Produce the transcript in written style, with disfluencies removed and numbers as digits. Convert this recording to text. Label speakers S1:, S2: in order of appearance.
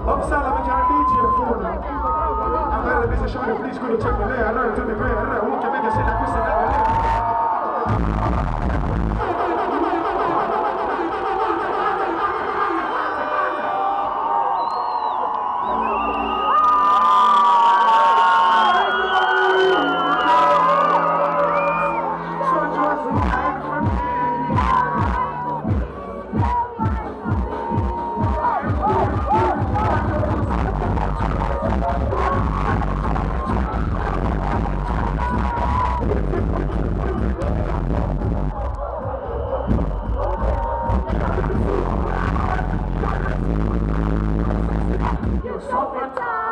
S1: Uppsala, vi kan DJ for now. I'm glad that this is showing. Please go to check me there. I learned to the grand. I don't want to make a shit like this.
S2: You're so